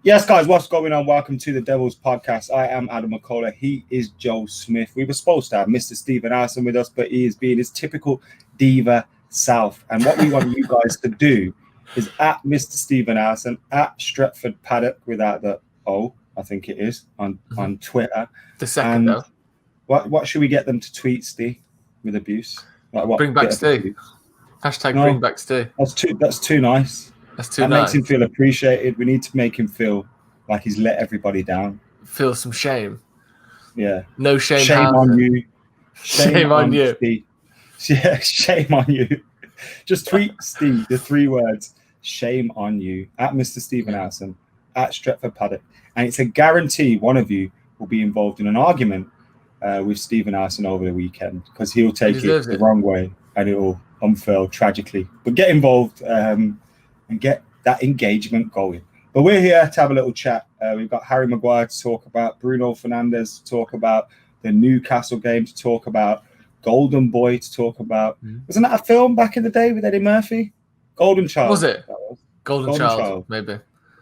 Yes, guys, what's going on? Welcome to the Devil's Podcast. I am Adam Mckola. He is Joe Smith. We were supposed to have Mr. Stephen Allison with us, but he is being his typical diva self. And what we want you guys to do is at Mr. Stephen Allison, at Stretford Paddock without the O, I think it is, on Twitter. The second, though. What should we get them to tweet, Steve, with abuse? Like what? Bring back Steve. Hashtag bring back Steve. That's too nice. That makes him feel appreciated. We need to make him feel like he's let everybody down. Feel some shame. Yeah. No shame. Shame on you. Shame on you. Steve. Yeah, shame on you. Just tweet Steve the 3 words. Shame on you. At Mr. Stephen Allison. At Stretford Paddock. And it's a guarantee one of you will be involved in an argument with Stephen Allison over the weekend because he'll take it the wrong way and it will unfurl tragically. But get involved and get that engagement going. But we're here to have a little chat. We've got Harry Maguire to talk about, Bruno Fernandes to talk about, the Newcastle game to talk about, Golden Boy to talk about. Wasn't that a film back in the day with Eddie Murphy? Golden Child. Was it? Golden Child, maybe.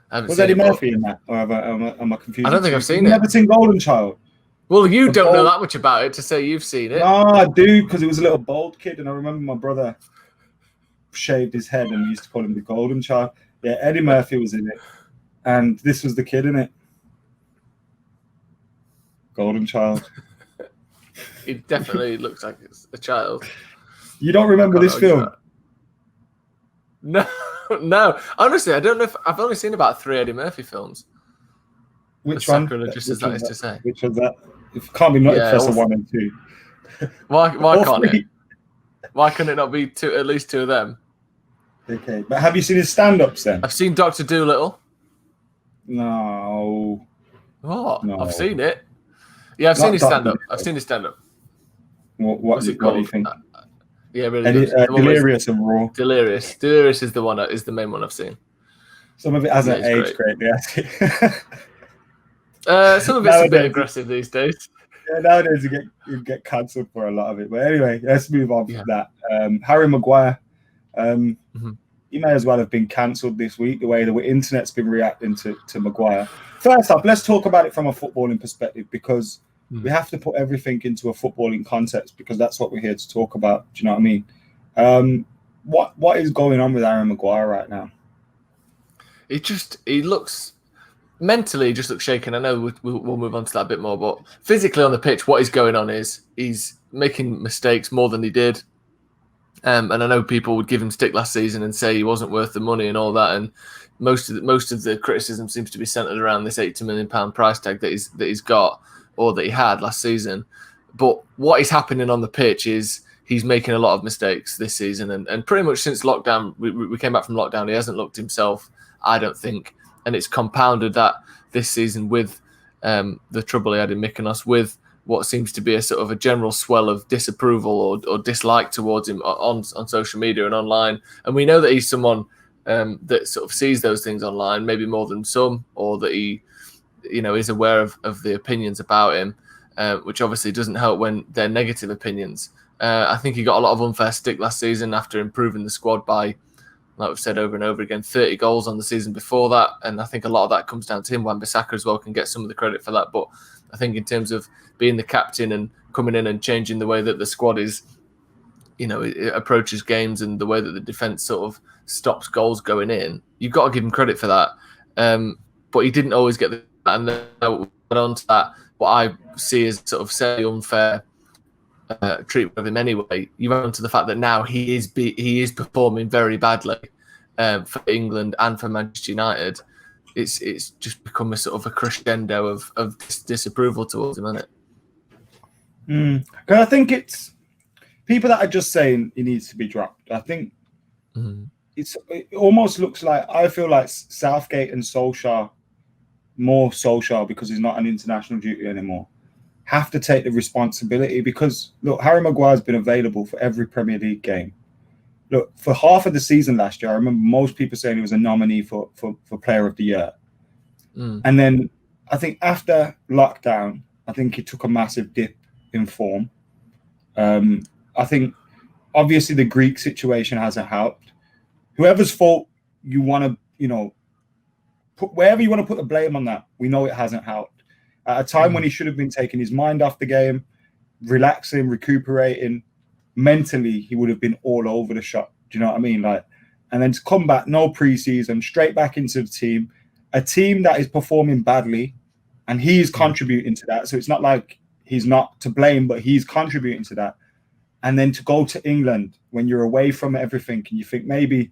Was Eddie Murphy in that? Or am I confused? I don't think I've seen it. You've never seen Golden Child? Well, you don't know that much about it to say you've seen it. No, I do, because it was a little bald kid, and I remember my brother shaved his head and we used to call him the Golden Child. Yeah, Eddie Murphy was in it, and this was the kid in it. Golden Child. He definitely looks like it's a child. You don't remember this film? No. Honestly, I don't know if I've only seen about 3 Eddie Murphy films. Which one? Sacrilegious as that is to say. Which was that? It can't be Nutty Professor 1 and 2. Why can't it? Why couldn't it not be at least 2 of them? Okay, but have you seen his stand-ups then? I've seen Dr. Dolittle. No. What? No. I've seen it. Yeah, I've seen his stand-up. What do you think? Yeah, really good. Delirious and Raw. Delirious is the one. Is the main one I've seen. Some of it hasn't aged greatly. Some of it's a bit aggressive these days. Yeah, nowadays you get cancelled for a lot of it. But anyway, let's move on from that. Harry Maguire. He may as well have been cancelled this week, the way the internet's been reacting to Maguire. First up, let's talk about it from a footballing perspective, because we have to put everything into a footballing context, because that's what we're here to talk about. Do you know what I mean? What is going on with Harry Maguire right now? He looks mentally, he just looks shaken. I know we'll move on to that a bit more, but physically on the pitch, what is going on is he's making mistakes more than he did. And I know people would give him stick last season and say he wasn't worth the money and all that. And most of the criticism seems to be centered around this £80 million price tag that he's got, or that he had last season. But what is happening on the pitch is he's making a lot of mistakes this season. And pretty much since lockdown, we came back from lockdown, he hasn't looked himself, I don't think. And it's compounded that this season with the trouble he had in Mykonos, with what seems to be a sort of a general swell of disapproval or dislike towards him on social media and online. And we know that he's someone that sort of sees those things online, maybe more than some, or that he, is aware of the opinions about him, which obviously doesn't help when they're negative opinions. I think he got a lot of unfair stick last season after improving the squad by, like we've said over and over again, 30 goals on the season before that. And I think a lot of that comes down to him. Wan-Bissaka as well can get some of the credit for that. But I think in terms of being the captain and coming in and changing the way that the squad is, it approaches games and the way that the defence sort of stops goals going in, you've got to give him credit for that. But he didn't always get that. And then on to that, what I see as sort of semi unfair treatment of him anyway. You run to the fact that now he is performing very badly for England and for Manchester United. It's just become a sort of a crescendo of disapproval towards him, isn't it? Because I think it's people that are just saying he needs to be dropped. I think it almost looks like, I feel like Southgate and Solskjaer, more Solskjaer because he's not on international duty anymore, have to take the responsibility. Because look, Harry Maguire's been available for every Premier League game. Look, for half of the season last year, I remember most people saying he was a nominee for Player of the Year. And then I think after lockdown, I think he took a massive dip in form. I think obviously the Greek situation hasn't helped. Whoever's fault you want to, put wherever you want to put the blame on that, we know it hasn't helped. At a time when he should have been taking his mind off the game, relaxing, recuperating, mentally, he would have been all over the shop. Do you know what I mean? Like, and then to come back, no preseason, straight back into the team, a team that is performing badly, and he's contributing to that. So it's not like he's not to blame, but he's contributing to that. And then to go to England when you're away from everything, and you think maybe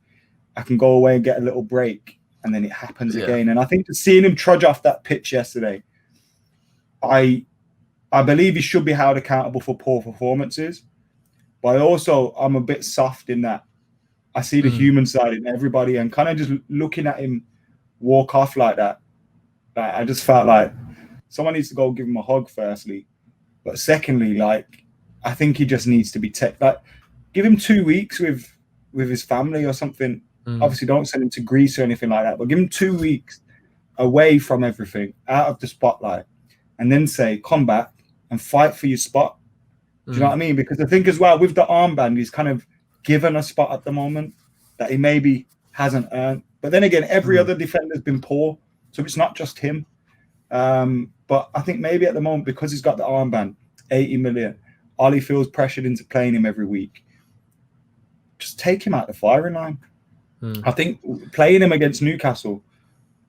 I can go away and get a little break, and then it happens again. And I think seeing him trudge off that pitch yesterday, I believe he should be held accountable for poor performances. But I'm a bit soft in that I see the human side in everybody, and kind of just looking at him walk off like that. Like, I just felt like someone needs to go give him a hug, firstly. But secondly, like, I think he just needs to be give him 2 weeks with his family or something. Obviously, don't send him to Greece or anything like that, but give him 2 weeks away from everything, out of the spotlight, and then say, come back and fight for your spot. Do you know what I mean? Because I think as well, with the armband, he's kind of given a spot at the moment that he maybe hasn't earned. But then again, every other defender's been poor, so it's not just him. But I think maybe at the moment, because he's got the armband, 80 million, Ollie feels pressured into playing him every week. Just take him out the firing line. I think playing him against Newcastle,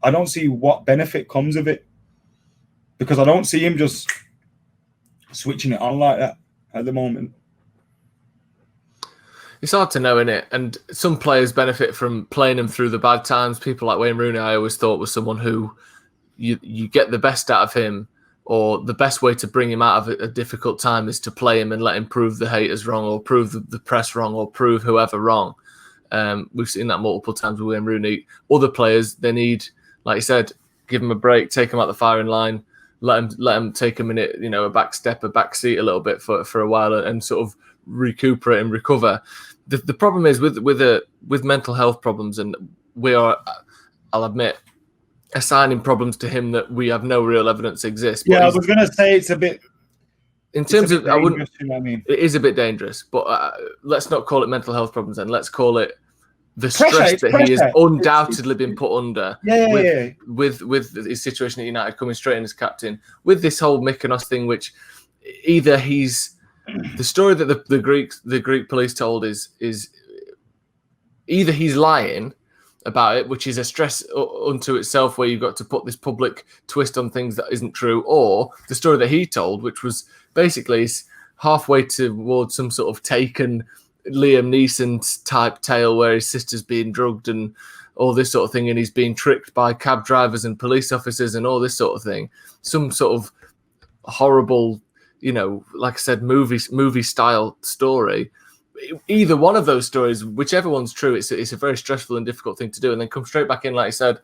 I don't see what benefit comes of it, because I don't see him just switching it on like that at the moment. It's hard to know, innit? And some players benefit from playing him through the bad times. People like Wayne Rooney, I always thought, was someone who you get the best out of him, or the best way to bring him out of a difficult time is to play him and let him prove the haters wrong, or prove the press wrong, or prove whoever wrong. We've seen that multiple times with Wayne Rooney. Other players, they need, like you said, give him a break, take him out the firing line, let him take a minute, a back seat a little bit for a while, and sort of recuperate and recover. The problem is with mental health problems, and we are, I'll admit, assigning problems to him that we have no real evidence exist. But I was going to say it's a bit. In terms of, I wouldn't. You know what I mean? It is a bit dangerous, but let's not call it mental health problems. Then let's call it the pressure, stress that he has undoubtedly been put under. With his situation at United, coming straight in as captain, with this whole Mckola thing, which either he's the story that the Greek police told is either he's lying about it, which is a stress unto itself, where you've got to put this public twist on things that isn't true, or the story that he told, which was basically halfway towards some sort of Taken Liam Neeson type tale, where his sister's being drugged and all this sort of thing, and he's being tricked by cab drivers and police officers and all this sort of thing. Some sort of horrible, like I said, movie style story. Either one of those stories, whichever one's true, it's a very stressful and difficult thing to do. And then come straight back in, like I said,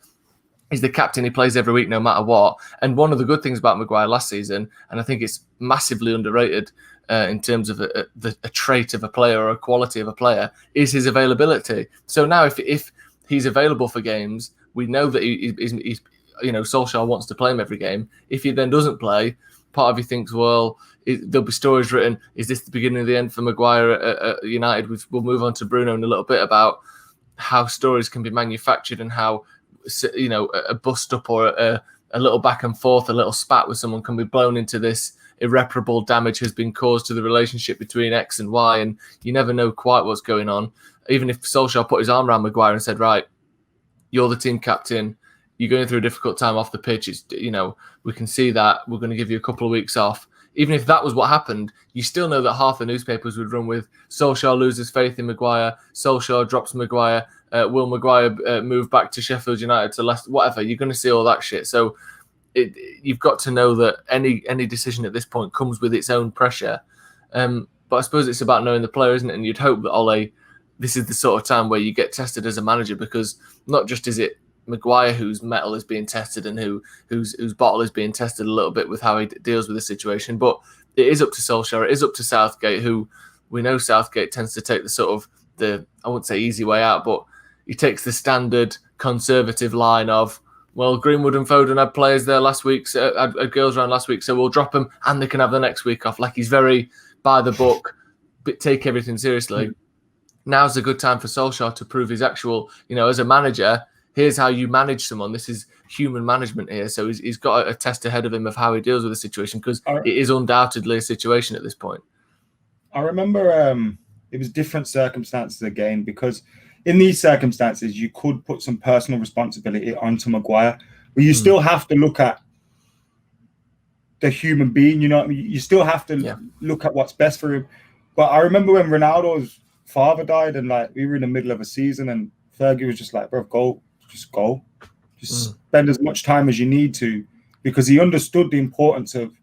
he's the captain. He plays every week, no matter what. And one of the good things about Maguire last season, and I think it's massively underrated in terms of a trait of a player or a quality of a player, is his availability. So now, if he's available for games, we know that he's Solskjaer wants to play him every game. If he then doesn't play, part of you thinks, well, there'll be stories written. Is this the beginning of the end for Maguire at United? We'll move on to Bruno in a little bit about how stories can be manufactured, and how a bust up or a little back and forth, a little spat with someone can be blown into this irreparable damage has been caused to the relationship between X and Y, and you never know quite what's going on. Even if Solskjaer put his arm around Maguire and said, right, you're the team captain, you're going through a difficult time off the pitch, it's, we can see that, we're going to give you a couple of weeks off. Even if that was what happened, you still know that half the newspapers would run with Solskjaer loses faith in Maguire, Solskjaer drops Maguire, will Maguire move back to Sheffield United to Leicester, whatever. You're going to see all that shit. So you've got to know that any decision at this point comes with its own pressure. But I suppose it's about knowing the player, isn't it? And you'd hope that Ole, this is the sort of time where you get tested as a manager, because not just is it Maguire whose metal is being tested and whose bottle is being tested a little bit with how he deals with the situation, but it is up to Solskjaer, it is up to Southgate, who we know Southgate tends to take I wouldn't say easy way out, but he takes the standard conservative line of, well, Greenwood and Foden had players there last week, had girls around last week, so we'll drop them and they can have the next week off. Like, he's very by the book, but take everything seriously. Now's a good time for Solskjaer to prove his actual, as a manager, here's how you manage someone. This is human management here. So he's got a test ahead of him of how he deals with the situation, because it is undoubtedly a situation at this point. I remember it was different circumstances again, because in these circumstances, you could put some personal responsibility onto Maguire, but you still have to look at the human being, you know what I mean? You still have to look at what's best for him. But I remember when Ronaldo's father died, and like we were in the middle of a season, and Fergie was just like, bro, go. Just spend as much time as you need to, because he understood the importance of,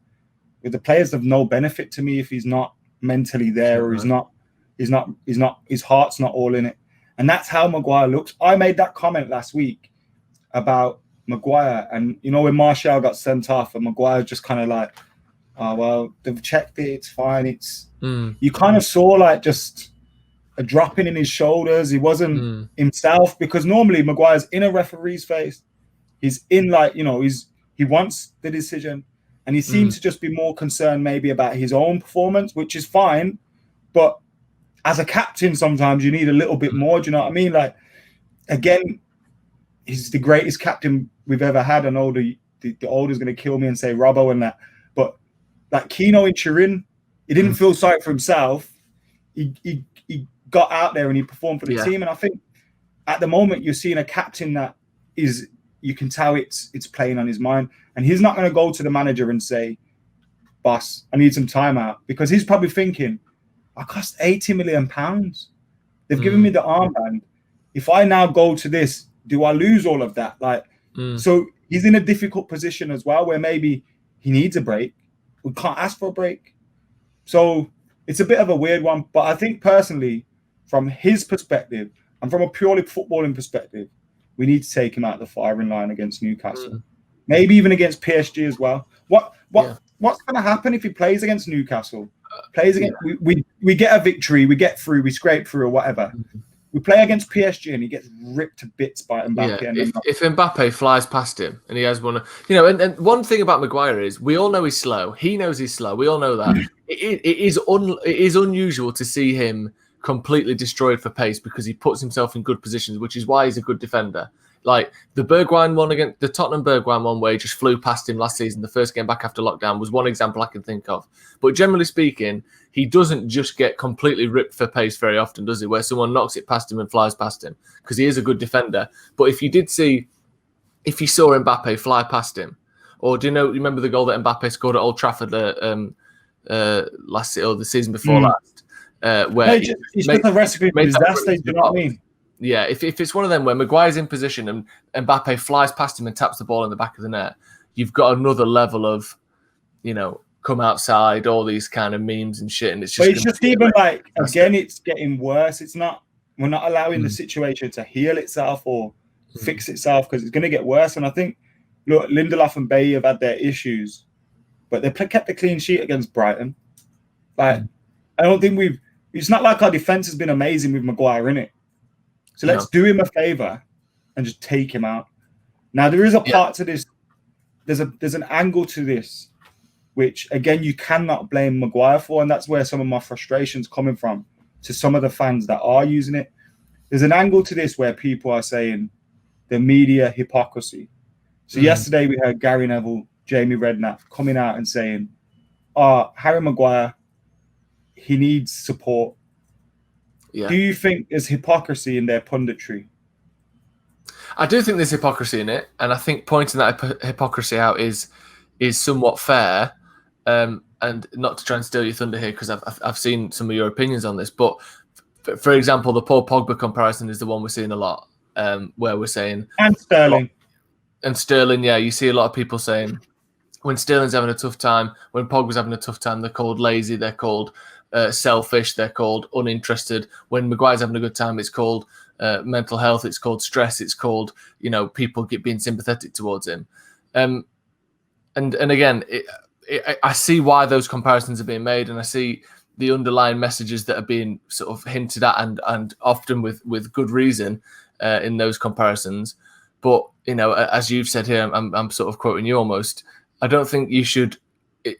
with the players of no benefit to me if he's not mentally there, or he's not, his heart's not all in it. And that's how Maguire looks. I made that comment last week about Maguire, and you know, when Martial got sent off and Maguire just kind of like, oh well, they've checked it, it's fine. It's you kind of saw like just a dropping in his shoulders. He wasn't himself, because normally Maguire's in a referee's face. He's in like, you know, he wants the decision, and he seems to just be more concerned maybe about his own performance, which is fine. But as a captain, sometimes you need a little bit more. Do you know what I mean? Like, again, he's the greatest captain we've ever had. I know the older's going to kill me and say Robbo and that, but like Kino in Turin, he didn't feel sorry for himself. He got out there and he performed for the team. And I think at the moment you're seeing a captain that is, you can tell it's playing on his mind, and he's not going to go to the manager and say, boss, I need some time out, because he's probably thinking, I cost £80 million. They've given me the armband. If I now go to this, do I lose all of that? Like, so he's in a difficult position as well, where maybe he needs a break. We can't ask for a break. So it's a bit of a weird one. But I think personally, from his perspective and from a purely footballing perspective, we need to take him out of the firing line against Newcastle. Maybe even against PSG as well. What's going to happen if he plays against Newcastle? Plays against, we get a victory, we get through, we scrape through or whatever. We play against PSG and he gets ripped to bits by Mbappe. Yeah, if Mbappe flies past him and he has one, you know, and one thing about Maguire is we all know he's slow. He knows he's slow. We all know that. It is unusual to see him completely destroyed for pace, because he puts himself in good positions, which is why he's a good defender. Like the Bergwijn one against the Tottenham Bergwijn one, where he just flew past him last season, the first game back after lockdown, was one example I can think of. But generally speaking, he doesn't just get completely ripped for pace very often, does he? Where someone knocks it past him and flies past him, because he is a good defender. But if you saw Mbappe fly past him, or do you remember the goal that Mbappe scored at Old Trafford last or the season before last, where it's just a recipe for disaster. Do you know what I mean? Yeah, if it's one of them where Maguire's in position and Mbappe flies past him and taps the ball in the back of the net, you've got another level of, you know, come outside, all these kind of memes and shit, and it's just. But it's just even like, again, it's getting worse. It's not. We're not allowing the situation to heal itself or fix itself, because it's going to get worse. And I think, look, Lindelof and Bailly have had their issues, but they kept a clean sheet against Brighton. Like, I don't think it's not like our defense has been amazing with Maguire in it. So let's do him a favor and just take him out. Now there is a part to this. There's an angle to this, which again you cannot blame Maguire for, and that's where some of my frustration's coming from to some of the fans that are using it. There's an angle to this where people are saying the media hypocrisy. So yesterday we heard Gary Neville, Jamie Redknapp coming out and saying, Harry Maguire, he needs support. Yeah. Do you think there's hypocrisy in their punditry? I do think there's hypocrisy in it, and I think pointing that hypocrisy out is somewhat fair. And not to try and steal your thunder here, because I've seen some of your opinions on this, but for example, the Paul Pogba comparison is the one we're seeing a lot, where we're saying and Sterling, yeah, you see a lot of people saying when Sterling's having a tough time, when Pogba's having a tough time, they're called lazy, they're called selfish, they're called uninterested. When Maguire's having a good time, it's called mental health, it's called stress, it's called, you know, people being sympathetic towards him. And again, I see why those comparisons are being made, and I see the underlying messages that are being sort of hinted at, and often with good reason in those comparisons. But, you know, as you've said here, I'm sort of quoting you almost. I don't think you should.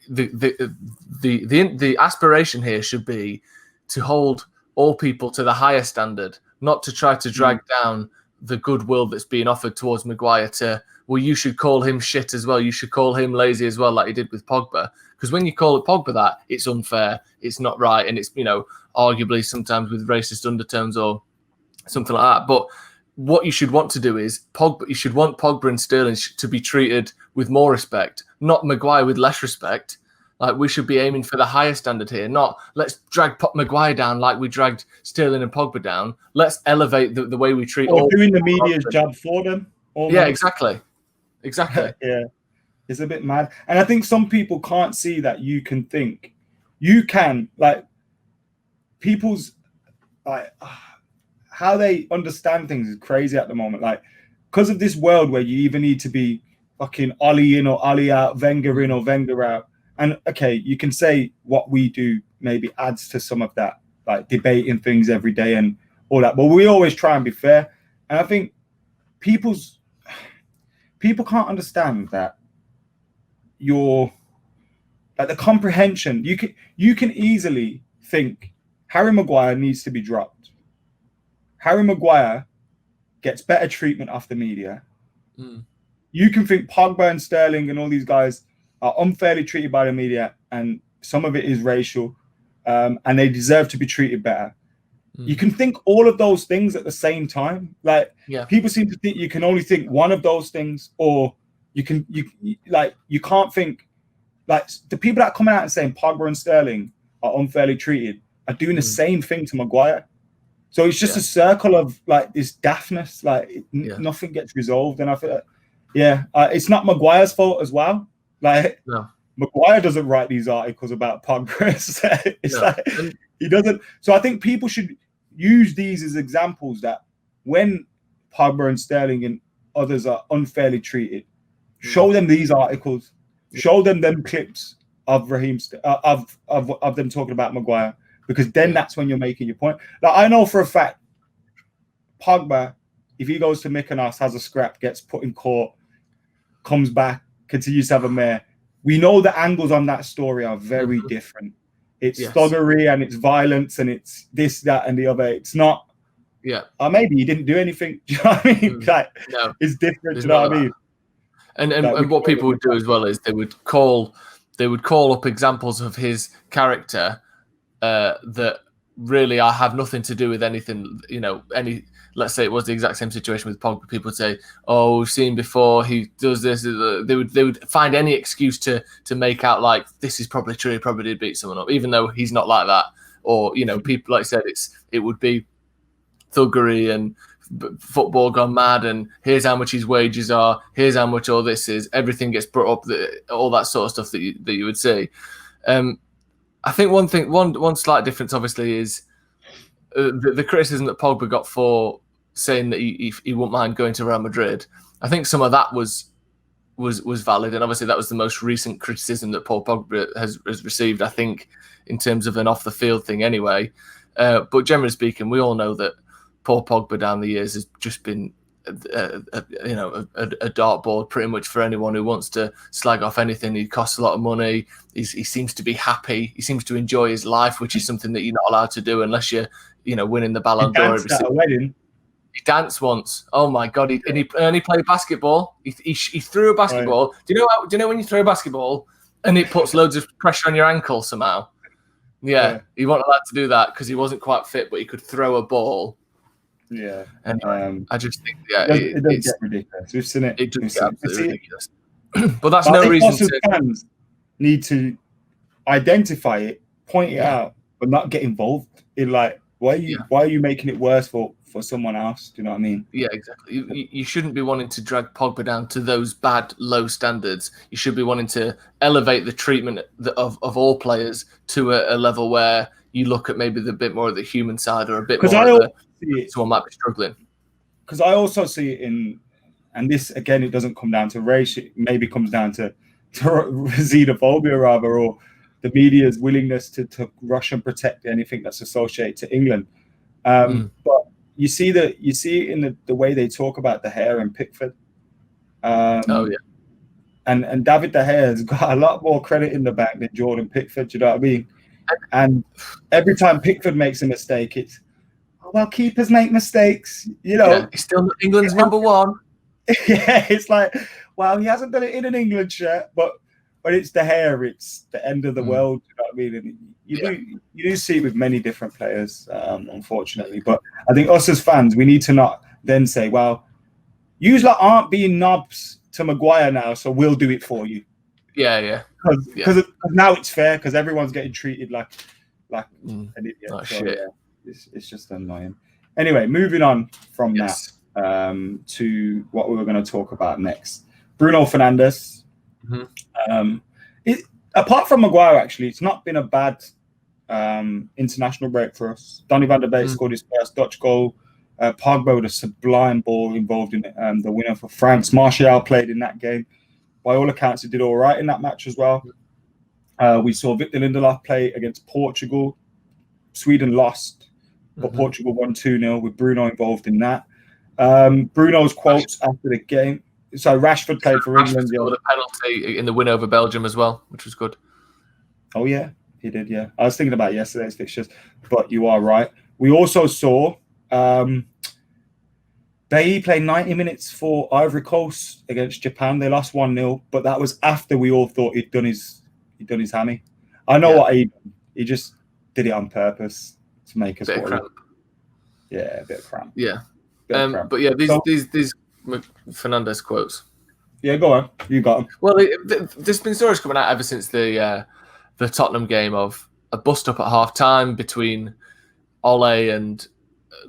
The aspiration here should be to hold all people to the higher standard, not to try to drag down the goodwill that's being offered towards Maguire to, well, you should call him shit as well. You should call him lazy as well, like you did with Pogba. Because when you call it Pogba that, it's unfair, it's not right, and it's, arguably sometimes with racist undertones or something like that. But what you should want to do is you should want Pogba and Sterling to be treated with more respect, not Maguire with less respect. Like, we should be aiming for the higher standard here, not let's drag Maguire down like we dragged Sterling and Pogba down. Let's elevate the way we treat all doing the media's job for them. Almost. Yeah, exactly. Yeah, it's a bit mad. And I think some people can't see that you can, like, people's, like, how they understand things is crazy at the moment. Like, because of this world where you either need to be fucking Ollie in or Ollie out, Wenger in or Wenger out. And okay, you can say what we do maybe adds to some of that, like debating things every day and all that. But we always try and be fair. And I think people can't understand that like the comprehension. You can easily think Harry Maguire needs to be dropped. Harry Maguire gets better treatment off the media. You can think Pogba and Sterling and all these guys are unfairly treated by the media, and some of it is racial, and they deserve to be treated better. You can think all of those things at the same time. Like, people seem to think you can only think one of those things, or you can't think, like, the people that come out and saying Pogba and Sterling are unfairly treated are doing the same thing to Maguire. So it's just a circle of, like, this daftness. Like, nothing gets resolved, and I feel like, it's not Maguire's fault as well. Like, Maguire doesn't write these articles about Pogba. Like, he doesn't. So I think people should use these as examples that when Pogba and Sterling and others are unfairly treated, show them these articles, show them clips of Raheem of them talking about Maguire, because then that's when you're making your point. Like, I know for a fact, Pogba, if he goes to Mykonos, has a scrap, gets put in court, comes back, continues to have a mare. We know the angles on that story are very different. It's thuggery and it's violence and it's this, that, and the other. It's not. Maybe he didn't do anything. Do you know what I mean? Like, it's different. Do you know what I mean? And what people would do as well is they would call up examples of his character that really have nothing to do with anything. Let's say it was the exact same situation with Pogba. People would say, "Oh, we've seen before. He does this." They would find any excuse to make out like this is probably true. He probably did beat someone up, even though he's not like that. Or people, like I said, it would be thuggery and football gone mad. And here's how much his wages are. Here's how much all this is. Everything gets brought up. All that sort of stuff that you would see. I think one slight difference, obviously, is the criticism that Pogba got for saying that he wouldn't mind going to Real Madrid. I think some of that was valid, and obviously that was the most recent criticism that Paul Pogba has received, I think, in terms of an off the field thing anyway. But generally speaking, we all know that Paul Pogba down the years has just been a dartboard pretty much for anyone who wants to slag off anything. He costs a lot of money. He seems to be happy. He seems to enjoy his life, which is something that you're not allowed to do unless you're winning the Ballon d'Or. He danced once. Oh my God! He played basketball. He threw a basketball. Right. Do you know when you throw a basketball and it puts loads of pressure on your ankle somehow? Yeah. He wasn't allowed to do that because he wasn't quite fit, but he could throw a ball. Yeah, and I just think it does get ridiculous. We've seen it. It does get absolutely ridiculous. But that's no reason to. Fans need to identify it, point it out, but not get involved in, like, why are you making it worse for someone else? Do you know what I mean? Yeah, exactly. You shouldn't be wanting to drag Pogba down to those bad, low standards. You should be wanting to elevate the treatment of all players to a level where you look at maybe the bit more of the human side or a bit more of someone might be struggling. Because I also see it in, and this again, it doesn't come down to race. It maybe comes down to xenophobia rather, or the media's willingness to rush and protect anything that's associated to England. But you see it in the way they talk about De Gea and Pickford. And David De Gea has got a lot more credit in the bank than Jordan Pickford. Do you know what I mean? And every time Pickford makes a mistake, it's, oh, well, keepers make mistakes, Yeah, he's still England's number one. Yeah, it's like, well, he hasn't done it in an England shirt, but when it's the hair, it's the end of the world. You know what I mean? And you do see it with many different players, unfortunately. But I think us as fans, we need to not then say, well, you aren't being knobs to Maguire now, so we'll do it for you. Yeah. Because now it's fair, because everyone's getting treated like an idiot. Oh, so, shit. Yeah, it's just annoying. Anyway, moving on from that to what we were going to talk about next. Bruno Fernandes. Apart from Maguire, actually, it's not been a bad international break for us. Donny van der Beek scored his first Dutch goal. Pogba with a sublime ball involved in the winner for France. Martial played in that game. By all accounts, he did all right in that match as well. We saw Victor Lindelof play against Portugal. Sweden lost, but Portugal won 2-0 with Bruno involved in that. Bruno's quotes after the game. So Rashford played for England. Scored a penalty in the win over Belgium as well, which was good. Oh, yeah, he did, yeah. I was thinking about yesterday's fixtures, but you are right. We also saw they played 90 minutes for Ivory Coast against Japan. They lost 1-0, but that was after we all thought he'd done his hammy. I know what he just did it on purpose to make us worry. Yeah, a bit of cramp. Yeah. But yeah, these Fernandes quotes. Yeah, go on. You got them. Well, there's been stories coming out ever since the Tottenham game of a bust up at half time between Ole and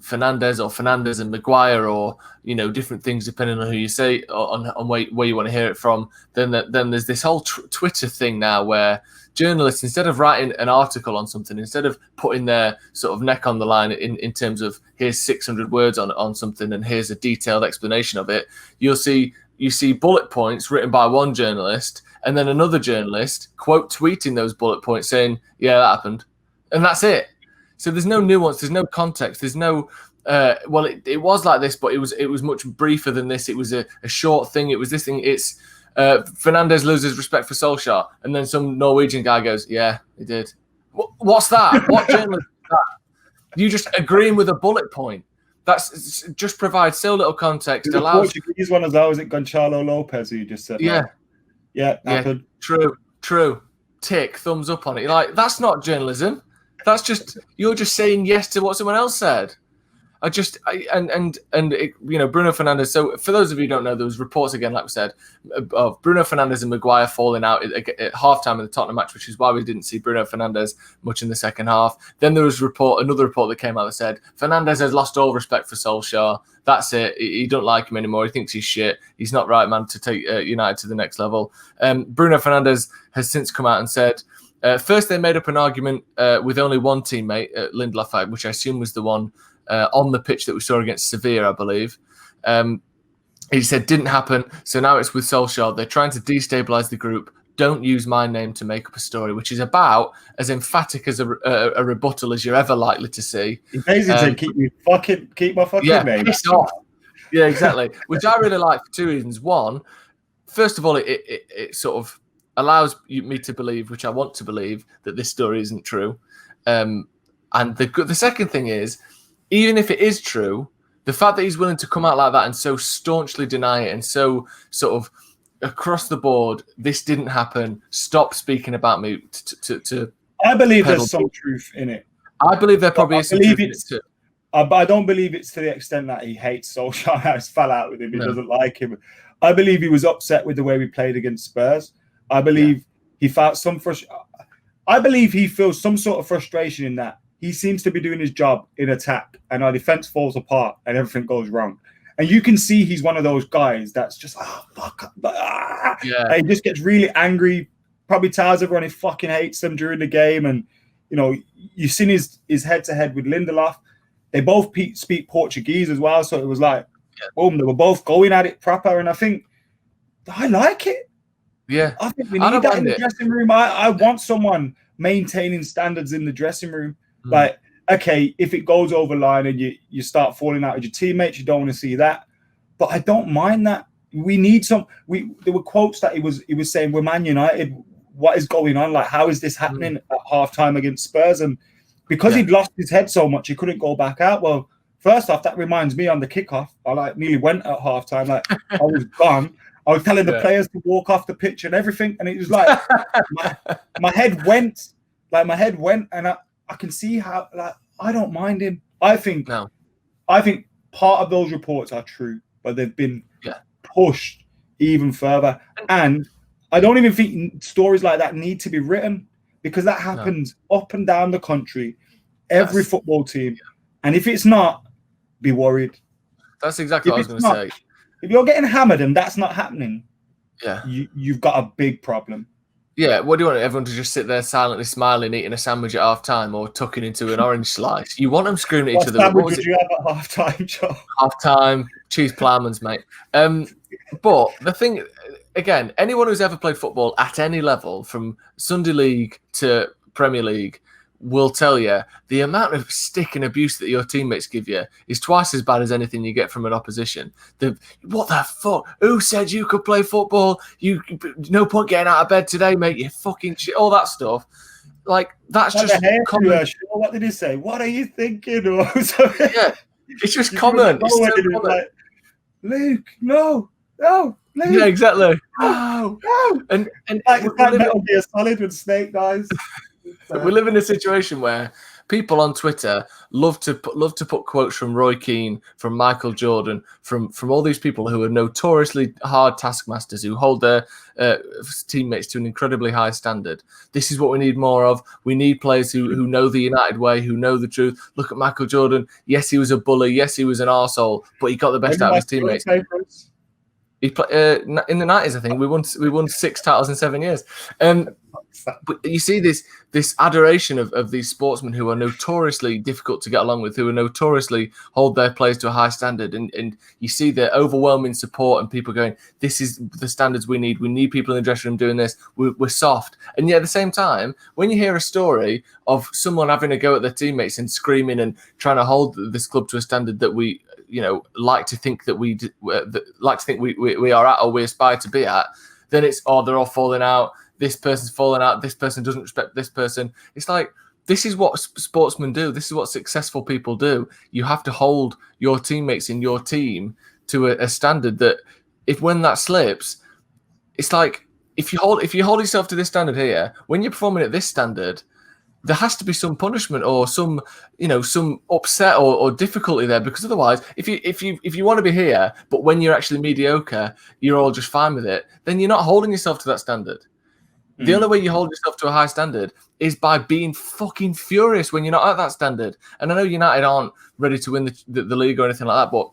Fernandes, or Fernandes and Maguire, or different things depending on who you say, on where you want to hear it from. Then there's this whole Twitter thing now where journalists, instead of writing an article on something, instead of putting their sort of neck on the line in terms of here's 600 words on something and here's a detailed explanation of it, you see bullet points written by one journalist and then another journalist quote tweeting those bullet points saying, yeah, that happened, and that's it. So there's no nuance, there's no context, there's no it was like this, but it was much briefer than this. It was a short thing. It was this thing. It's Fernandes loses respect for Solskjaer, and then some Norwegian guy goes, yeah, he did. What's that? What journalist is that? You just agreeing with a bullet point. That's just provides so little context. The Portuguese one as well, is it Gonçalo Lopez who you just said? Yeah, happened. True. Tick, thumbs up on it. You're like, that's not journalism. That's just, you're just saying yes to what someone else said. Bruno Fernandes. So for those of you who don't know, there was reports again, like we said, of Bruno Fernandes and Maguire falling out at halftime of the Tottenham match, which is why we didn't see Bruno Fernandes much in the second half. Then there was another report that came out that said Fernandes has lost all respect for Solskjaer. That's it. He don't like him anymore. He thinks he's shit. He's not right man to take United to the next level. Bruno Fernandes has since come out and said, first they made up an argument with only one teammate, Lindelof, which I assume was the one on the pitch that we saw against Sevilla, I believe. He said didn't happen, so now it's with Solskjaer. They're trying to destabilise the group. Don't use my name to make up a story, which is about as emphatic as a rebuttal as you're ever likely to see. He basically said, keep my fucking name. Piss off. Yeah, exactly. Which I really like for two reasons. One, first of all, it sort of allows me to believe, which I want to believe, that this story isn't true. And the second thing is, even if it is true, the fact that he's willing to come out like that and so staunchly deny it and so sort of across the board, this didn't happen, stop speaking about me to I believe there's some truth in it. I believe there probably is some truth in it too. But I don't believe it's to the extent that he hates Solskjaer, has fell out with him, he doesn't like him. I believe he was upset with the way we played against Spurs. I believe he felt I believe he feels some sort of frustration in that. He seems to be doing his job in attack and our defense falls apart and everything goes wrong. And you can see he's one of those guys that's just, fuck. And he just gets really angry, probably tells everyone he fucking hates them during the game. And, you've seen his head-to-head with Lindelof. They both speak Portuguese as well. So it was like, boom, they were both going at it proper. And I think, I like it. Yeah. I think we need that in the dressing room. I want someone maintaining standards in the dressing room. Like, okay, if it goes over line and you start falling out with your teammates, you don't want to see that. But I don't mind that. We need there were quotes that he was saying, we're Man United, what is going on? Like, how is this happening at halftime against Spurs? And because he'd lost his head so much, he couldn't go back out. Well, first off, that reminds me on the kickoff, I like nearly went at halftime. Like I was gone. I was telling the players to walk off the pitch and everything, and it was like my head went, and I can see how, like, I don't mind him. I think part of those reports are true, but they've been pushed even further. And I don't even think stories like that need to be written, because that happens up and down the country, every football team. And if it's not, be worried. That's exactly what I was going to say. If you're getting hammered and that's not happening, you've got a big problem. Yeah, what do you want everyone to just sit there silently smiling, eating a sandwich at half time or tucking into an orange slice? You want them screaming at each other. What sandwich did you have at half time, Joe? Half time, cheese ploughmans, mate. But the thing, again, anyone who's ever played football at any level, from Sunday League to Premier League, will tell you the amount of stick and abuse that your teammates give you is twice as bad as anything you get from an opposition. What the fuck? Who said you could play football? No point getting out of bed today, mate. You fucking shit. All that stuff. Like, that's just common. What did he say? What are you thinking? It's just common. It's so common. Like, Luke, no, Luke. Yeah, exactly. No. And like, Metal Gear Solid with Snake, guys. We live in a situation where people on Twitter love to put quotes from Roy Keane, from Michael Jordan, from all these people who are notoriously hard taskmasters, who hold their teammates to an incredibly high standard. This is what we need more of. We need players who know the United way, who know the truth. Look at Michael Jordan. Yes, he was a bully. Yes, he was an arsehole, but he got the best out of his teammates. He played in the 90s, I think. We won 6 titles in 7 years. But you see this adoration of these sportsmen who are notoriously difficult to get along with, who are notoriously hold their players to a high standard, and you see the overwhelming support and people going, this is the standards we need. We need people in the dressing room doing this. We're soft. And yet at the same time, when you hear a story of someone having a go at their teammates and screaming and trying to hold this club to a standard that we like to think that we are at, or we aspire to be at, then it's, they're all falling out. This person's falling out. This person doesn't respect this person. It's like, this is what sportsmen do. This is what successful people do. You have to hold your teammates in your team to a standard that, when that slips, it's like, if you hold yourself to this standard here, when you're performing at this standard, there has to be some punishment or some upset or difficulty there, because otherwise, if you want to be here, but when you're actually mediocre, you're all just fine with it, then you're not holding yourself to that standard. The only way you hold yourself to a high standard is by being fucking furious when you're not at that standard. And I know United aren't ready to win the league or anything like that, but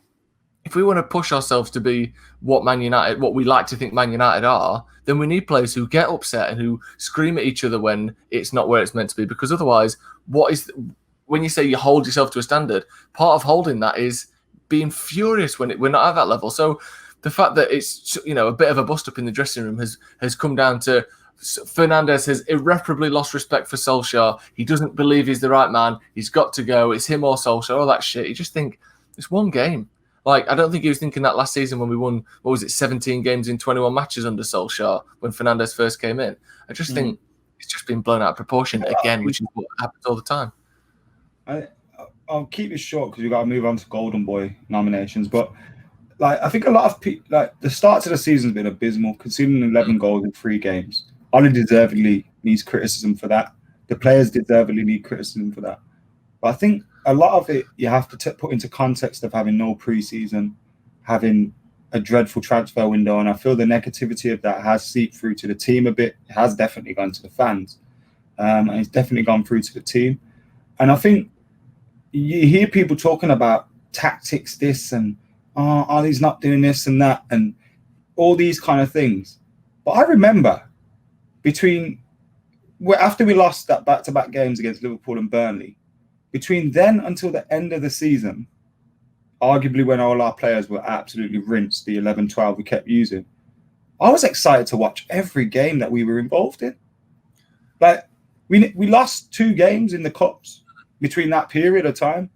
if we want to push ourselves to be what we like to think Man United are, then we need players who get upset and who scream at each other when it's not where it's meant to be. Because otherwise, when you say you hold yourself to a standard, part of holding that is being furious when we're not at that level. So the fact that it's a bit of a bust up in the dressing room has come down to Fernandes has irreparably lost respect for Solskjaer. He doesn't believe he's the right man. He's got to go. It's him or Solskjaer, all that shit. You just think, it's one game. Like, I don't think he was thinking that last season when we won, 17 games in 21 matches under Solskjaer when Fernandes first came in. I just think it's just been blown out of proportion again, which is what happens all the time. I'll keep it short because we've got to move on to Golden Boy nominations. But I think a lot of people, the start to the season has been abysmal, conceding 11 goals in 3 games. Ole deservedly needs criticism for that. The players deservedly need criticism for that. But I think a lot of it you have to put into context of having no preseason, having a dreadful transfer window, and I feel the negativity of that has seeped through to the team a bit. It has definitely gone to the fans, and it's definitely gone through to the team. And I think you hear people talking about tactics, this and Ollie's not doing this and that, and all these kind of things. But I remember after we lost that back-to-back games against Liverpool and Burnley, between then until the end of the season, arguably when all our players were absolutely rinsed, the 11-12 we kept using, I was excited to watch every game that we were involved in. We lost 2 games in the Cups between that period of time.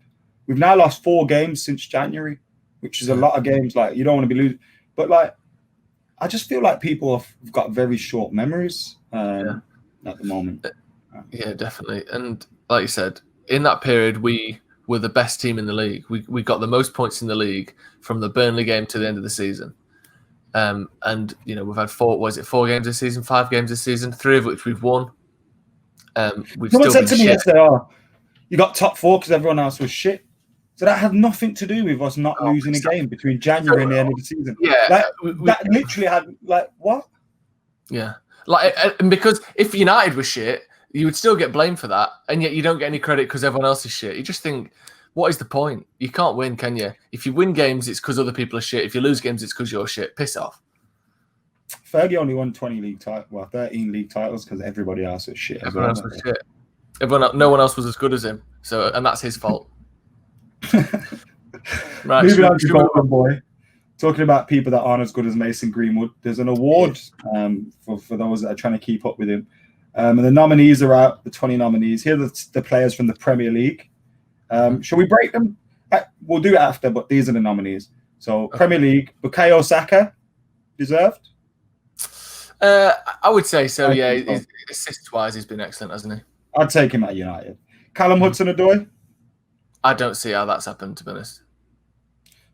We've now lost 4 games since January, which is a lot of games. You don't want to be losing. But I just feel like people have got very short memories at the moment. Yeah, definitely. And like you said, in that period, we were the best team in the league. We got the most points in the league from the Burnley game to the end of the season. And we've had 4 games this season, 5 games this season, 3 of which we've won. We've Someone still said been to me shit. yesterday, you got top 4 because everyone else was shit. So that had nothing to do with us not losing a game between January and the end of the season. Yeah, that literally had what? Yeah, and because if United was shit, you would still get blamed for that, and yet you don't get any credit because everyone else is shit. You just think, what is the point? You can't win, can you? If you win games, it's because other people are shit. If you lose games, it's because you're shit. Piss off. Fergie only won 13 league titles because everybody else was shit. Everyone else was shit. No one else was as good as him. So, and that's his fault. Right. Moving on to Golden Boy. Talking about people that aren't as good as Mason Greenwood, there's an award for those that are trying to keep up with him. And the nominees are out, the 20 nominees. Here are the players from the Premier League. Shall we break them? We'll do it after, but these are the nominees. So, Premier League, Bukayo Saka, deserved? I would say so, yeah. Assist-wise, he's been excellent, hasn't he? I'd take him at United. Callum Hudson-Odoi? I don't see how that's happened, to be honest.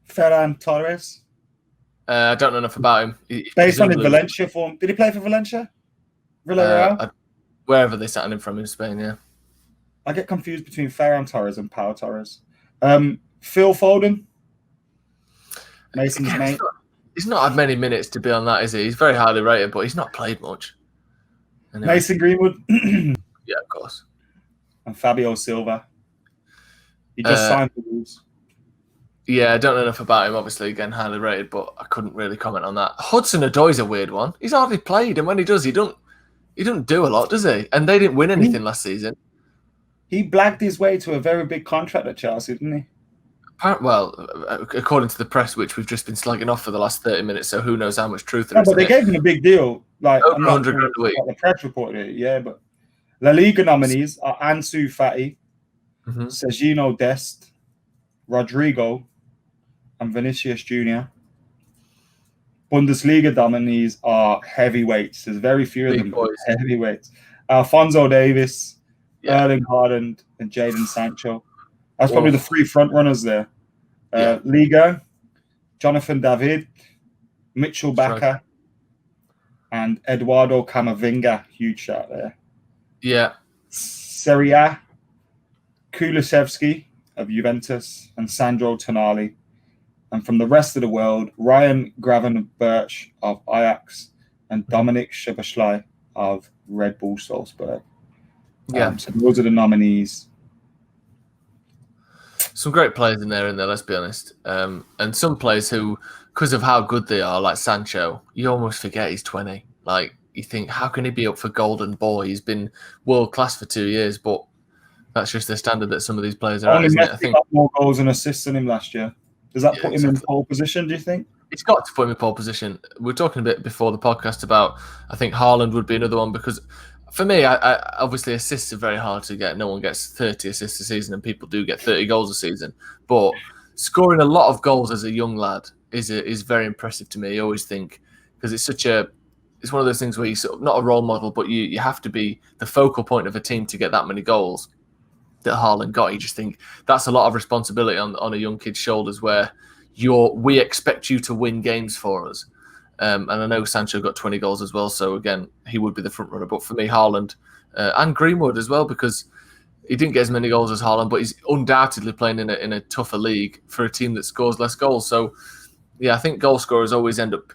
Ferran Torres? I don't know enough about him. Based on his Valencia form. Did he play for Valencia? Villarreal? Wherever they signed him from in Spain, yeah. I get confused between Ferran Torres and Pau Torres. Phil Foden? Mason's mate? He's not had many minutes to be on that, is he? He's very highly rated, but he's not played much. Anyway. Mason Greenwood? Yeah, of course. And Fabio Silva? He just signed the Wolves. Yeah, I don't know enough about him. Obviously, again, highly rated, but I couldn't really comment on that. Hudson-Odoi's a weird one. He's hardly played, and when he does, he don't do a lot, does he? And they didn't win anything last season. He blagged his way to a very big contract at Chelsea, didn't he? Well, according to the press, which we've just been slagging off for the last 30 minutes, so who knows how much truth there is. But they gave him a big deal. Like over 100 grand a week. The press reported it, yeah. But La Liga nominees are Ansu Fati, Sergino Dest, Rodrigo, and Vinicius Jr. Bundesliga nominees are heavyweights. There's very few of them, but heavyweights. Alphonso Davies, Erling Haaland, and Jadon Sancho. That's probably the 3 front runners there. Liga, Jonathan David, Mitchell Bakker, and Eduardo Camavinga. Huge shout there. Yeah. Serie A, Kulusevski of Juventus and Sandro Tonali. And from the rest of the world, Ryan Gravenberch of Ajax and Dominic Szoboszlai of Red Bull Salzburg. Yeah. So those are the nominees. Some great players in there, let's be honest. And some players who, because of how good they are, like Sancho, you almost forget he's 20. Like, you think, how can he be up for Golden Boy? He's been world-class for 2 years, but that's just the standard that some of these players are at, isn't it? I think got more goals and assists than him last year. Does that put him in pole position, do you think? It's got to put him in pole position. We were talking a bit before the podcast about, I think Haaland would be another one because for me, I obviously assists are very hard to get. No one gets 30 assists a season and people do get 30 goals a season. But scoring a lot of goals as a young lad is very impressive to me. I always think because it's one of those things where you're sort of not a role model, but you have to be the focal point of a team to get that many goals that Haaland got. You just think that's a lot of responsibility on a young kid's shoulders where we expect you to win games for us. And I know Sancho got 20 goals as well, so again, he would be the front runner. But for me, Haaland and Greenwood as well, because he didn't get as many goals as Haaland, but he's undoubtedly playing in a tougher league for a team that scores less goals. So, yeah, I think goal scorers always end up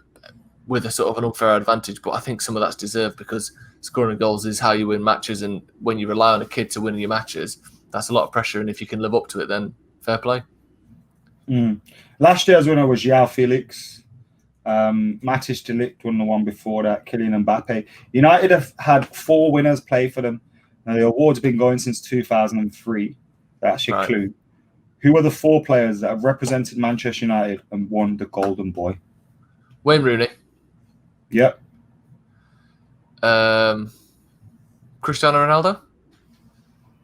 with a sort of an unfair advantage, but I think some of that's deserved because scoring goals is how you win matches, and when you rely on a kid to win your matches, that's a lot of pressure, and if you can live up to it, then fair play. Last year's winner was João Felix. Matis de Ligt won the one before that, Kylian Mbappe. United have had 4 winners play for them. Now, the award's been going since 2003. That's your clue. Who are the 4 players that have represented Manchester United and won the Golden Boy? Wayne Rooney. Yep. Cristiano Ronaldo?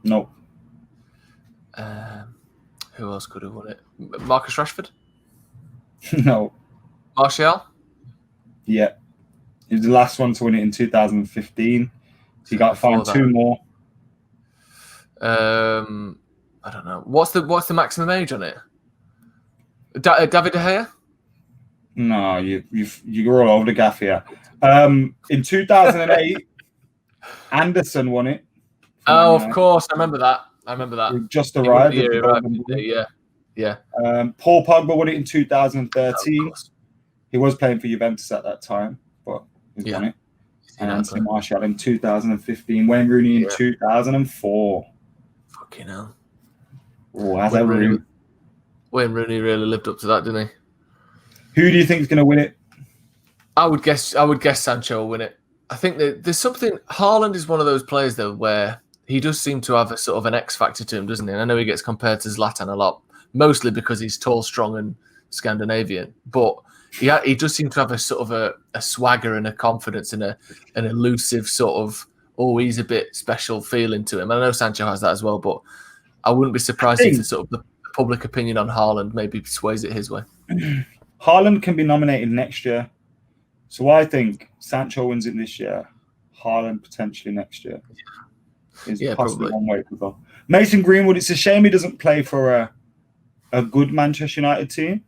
No. Who else could have won it? Marcus Rashford? No. Martial? Yeah. He was the last one to win it in 2015. So he got fined 2 more. I don't know. What's the maximum age on it? David De Gea? No, you're all over the gaff here. In 2008, Anderson won it. Oh, of course, I remember that. He just arrived. Yeah. Paul Pogba won it in 2013. He was playing for Juventus at that time, but he won it. And Anthony Martial in 2015. Wayne Rooney in 2004. Fucking hell. Oh, how's that Rooney? Wayne Rooney really lived up to that, didn't he? Who do you think is going to win it? I would guess Sancho will win it. I think that there's something. Haaland is one of those players though where he does seem to have a sort of an X factor to him, doesn't he? And I know he gets compared to Zlatan a lot, mostly because he's tall, strong, and Scandinavian. But he does seem to have a sort of a swagger and a confidence and an elusive sort of he's a bit special feeling to him. And I know Sancho has that as well, but I wouldn't be surprised if the sort of the public opinion on Haaland maybe sways it his way. Haaland can be nominated next year. So I think Sancho wins it this year. Haaland potentially next year. Is possibly one way to go. Mason Greenwood, it's a shame he doesn't play for a good Manchester United team.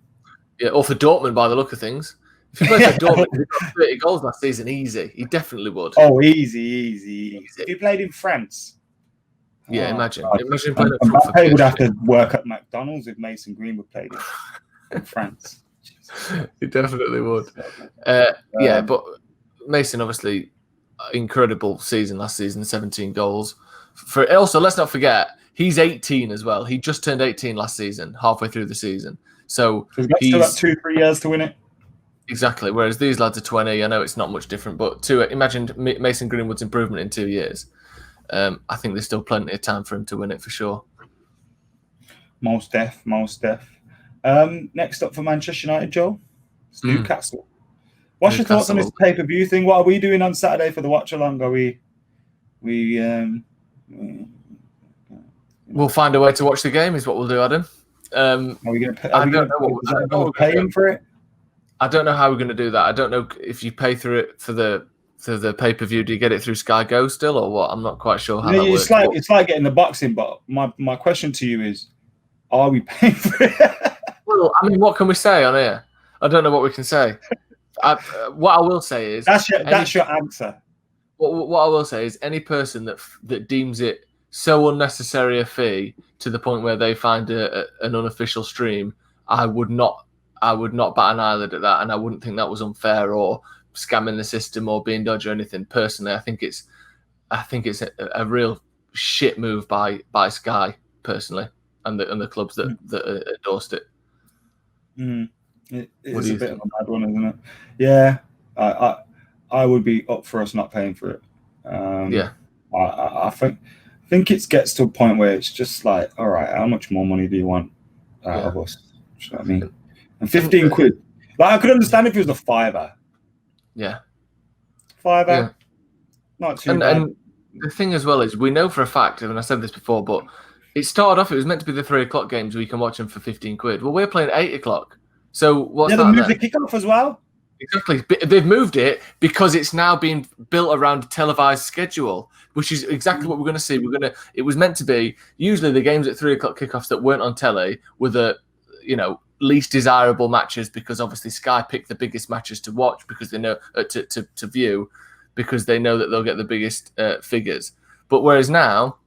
Yeah, or for Dortmund by the look of things. If he played for Dortmund, he got 30 goals last season, easy. He definitely would. Oh, easy. If he played in France. Yeah, imagine playing at Mbappe would have to work at McDonald's if Mason Greenwood played in France. He definitely would. Yeah, but Mason, obviously, incredible season last season, 17 goals. Also, let's not forget, he's 18 as well. He just turned 18 last season, halfway through the season. So he's still got 2-3 years to win it. Exactly. Whereas these lads are 20. I know it's not much different, but imagine Mason Greenwood's improvement in 2 years. I think there's still plenty of time for him to win it for sure. Most def. Next up for Manchester United, Joe, it's Newcastle. What's your thoughts on this pay-per-view thing? What are we doing on Saturday for the watch-along? Are we'll find a way to watch the game is what we'll do, Adam. Are we going to pay for it? I don't know how we're going to do that. I don't know if you pay through it for the pay-per-view. Do you get it through Sky Go still or what? I'm not quite sure how that works. It's like getting the boxing, but my question to you is, are we paying for it? Well, I mean, what can we say on here? I don't know what we can say. What I will say is... That's your answer. What I will say is any person that deems it so unnecessary a fee to the point where they find an unofficial stream, I would not bat an eyelid at that, and I wouldn't think that was unfair or scamming the system or being dodgy or anything. Personally, I think it's a real shit move by Sky personally, and the clubs that endorsed it. It is a bit of a mad one, isn't it? Yeah, I would be up for us not paying for it. I think it gets to a point where it's just like, all right, how much more money do you want out of us? You know what I mean? And 15 quid. Like, I could understand if it was a fiver. Yeah. Fiver. Yeah. Not too bad. And the thing as well is, we know for a fact, and I said this before, but it started off, it was meant to be the 3 o'clock games where you can watch them for 15 quid. Well, we're playing 8 o'clock. So what's that? They moved the kickoff as well. Exactly. They've moved it because it's now being built around a televised schedule, which is exactly what we're going to see. It was meant to be, usually the games at 3 o'clock kickoffs that weren't on telly were the, least desirable matches, because obviously Sky picked the biggest matches to watch because they know to view, because they know that they'll get the biggest figures. But whereas now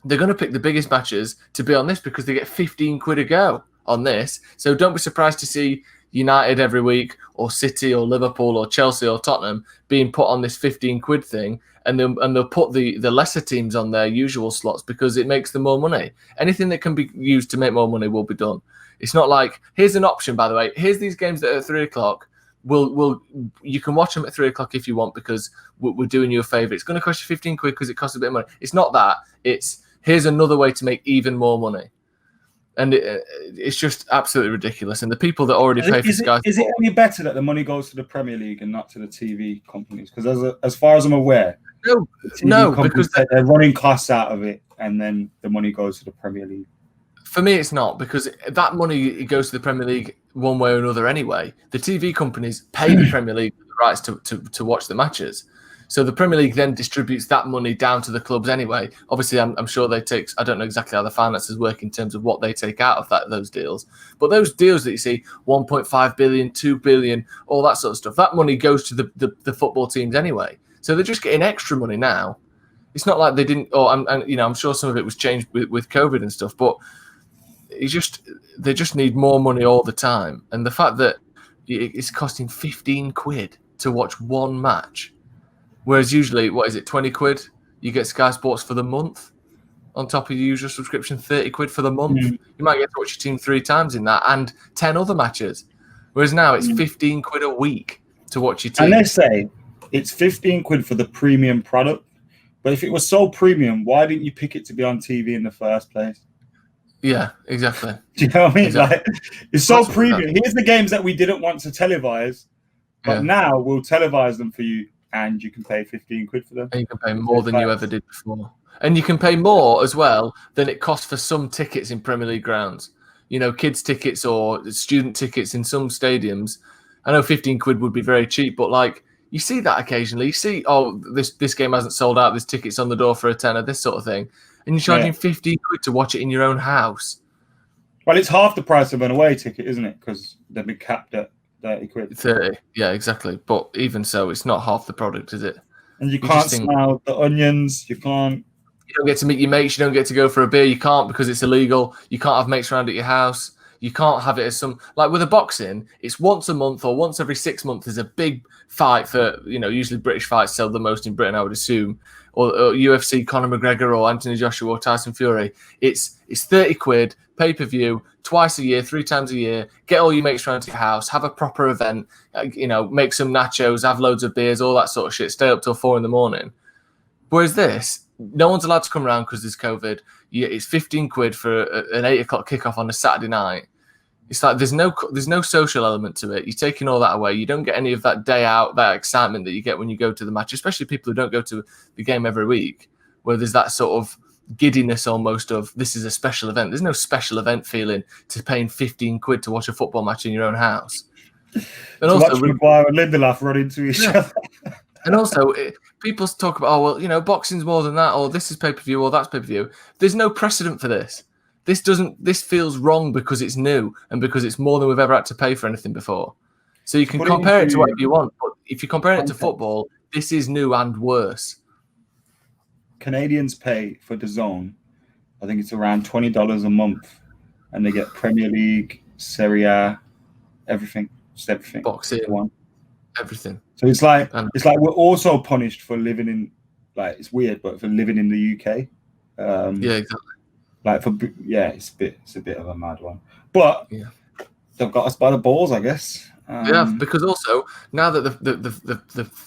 they're going to pick the biggest matches to be on this because they get 15 quid a go on this. So don't be surprised to see United every week, or City, or Liverpool, or Chelsea, or Tottenham being put on this 15 quid thing, and they'll put the lesser teams on their usual slots because it makes them more money. Anything that can be used to make more money will be done. It's not like, here's an option, by the way. Here's these games that are at 3 o'clock. You can watch them at 3 o'clock if you want because we're doing you a favour. It's going to cost you 15 quid because it costs a bit of money. It's not that. It's, here's another way to make even more money. And it's just absolutely ridiculous. And the people that already pay for Sky... Is it any better that the money goes to the Premier League and not to the TV companies? Because as far as I'm aware, no, because they're running costs out of it, and then the money goes to the Premier League. For me, it's not, because that money goes to the Premier League one way or another anyway. The TV companies pay the Premier League the rights to watch the matches. So the Premier League then distributes that money down to the clubs anyway. Obviously, I'm sure they take. I don't know exactly how the finances work in terms of what they take out of those deals. But those deals that you see, 1.5 billion, 2 billion, all that sort of stuff, that money goes to the football teams anyway. So they're just getting extra money now. It's not like they didn't. I'm sure some of it was changed with COVID and stuff. But they just need more money all the time. And the fact that it's costing 15 quid to watch one match. Whereas usually, what is it, 20 quid? You get Sky Sports for the month on top of your usual subscription, 30 quid for the month. You might get to watch your team 3 times in that and 10 other matches. Whereas now it's 15 quid a week to watch your team. And they say it's 15 quid for the premium product. But if it was so premium, why didn't you pick it to be on TV in the first place? Yeah, exactly. Do you know what I mean? Exactly. Like, it's so premium. Here's the games that we didn't want to televise, but now we'll televise them for you. And you can pay 15 quid for them. And you can pay more than you ever did before. And you can pay more as well than it costs for some tickets in Premier League grounds. You know, kids' tickets or student tickets in some stadiums. I know 15 quid would be very cheap, but like you see that occasionally. You see, this game hasn't sold out. There's tickets on the door for a tenner, this sort of thing. And you're charging 15 quid to watch it in your own house. Well, it's half the price of an away ticket, isn't it? Because they've been capped at 30 quid. 30, yeah, exactly. But even so, it's not half the product, is it? And you can't smell the onions. You can't. You don't get to meet your mates. You don't get to go for a beer. You can't because it's illegal. You can't have mates around at your house. You can't have it as some like with a boxing. It's once a month or once every 6 months. There's a big fight for usually British fights sell the most in Britain, I would assume, or UFC Conor McGregor or Anthony Joshua or Tyson Fury. It's 30 quid pay-per-view twice a year, 3 times a year. Get all your mates around to your house. Have a proper event. Make some nachos. Have loads of beers. All that sort of shit. Stay up till 4 a.m. Whereas this, no one's allowed to come around because there's COVID. It's 15 quid for an 8 o'clock kickoff on a Saturday night. It's like there's no social element to it. You're taking all that away. You don't get any of that day out, that excitement that you get when you go to the match, especially people who don't go to the game every week, where there's that sort of giddiness almost of this is a special event. There's no special event feeling to paying 15 quid to watch a football match in your own house. And to also, watch Maguire and Lindelof run into each other. And also, people talk about, boxing's more than that, or this is pay-per-view, or that's pay-per-view. There's no precedent for this. This feels wrong because it's new and because it's more than we've ever had to pay for anything before. So you can compare it to whatever you want, but if you compare it to football, this is new and worse. Canadians pay for DAZN, I think it's around $20 a month, and they get Premier League, Serie A, everything, just everything. Boxing, everything. So it's like we're also punished for living in, like, it's weird, but for living in the UK. Yeah, exactly. It's a bit of a mad one, but they've got us by the balls, I guess. Because also now that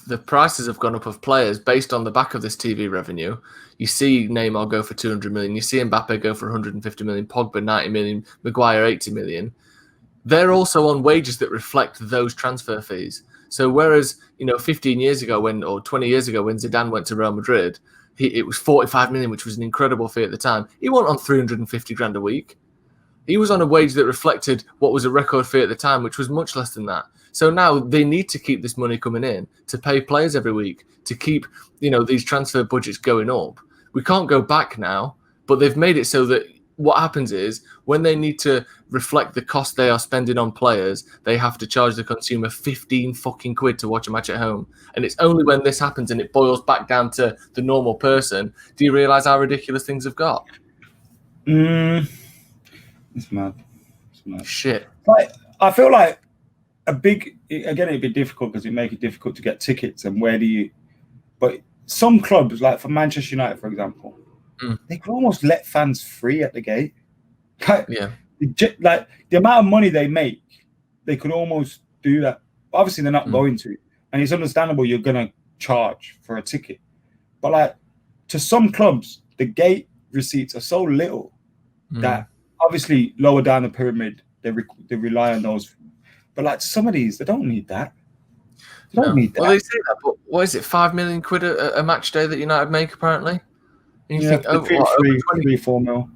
the prices have gone up of players based on the back of this TV revenue, you see Neymar go for 200 million, you see Mbappe go for 150 million, Pogba 90 million, Maguire 80 million. They're also on wages that reflect those transfer fees. So whereas 15 years ago or 20 years ago when Zidane went to Real Madrid, it was 45 million, which was an incredible fee at the time. He wasn't on 350 grand a week. He was on a wage that reflected what was a record fee at the time, which was much less than that. So now they need to keep this money coming in to pay players every week, to keep, these transfer budgets going up. We can't go back now, but they've made it so that what happens is when they need to reflect the cost they are spending on players, they have to charge the consumer 15 fucking quid to watch a match at home. And it's only when this happens and it boils back down to the normal person, do you realise how ridiculous things have got? It's mad. Shit. Like, I feel like it'd be difficult because it make it difficult to get tickets and but some clubs, like for Manchester United, for example, they could almost let fans free at the gate. Like the amount of money they make, they could almost do that. Obviously, they're not going to, and it's understandable you're going to charge for a ticket. But like to some clubs, the gate receipts are so little that obviously lower down the pyramid, they rely on those. But like some of these, they don't need that. They don't need that. Well, they say that, but what is it, 5 million quid a match day that United make apparently? And you think, 3-4 mil.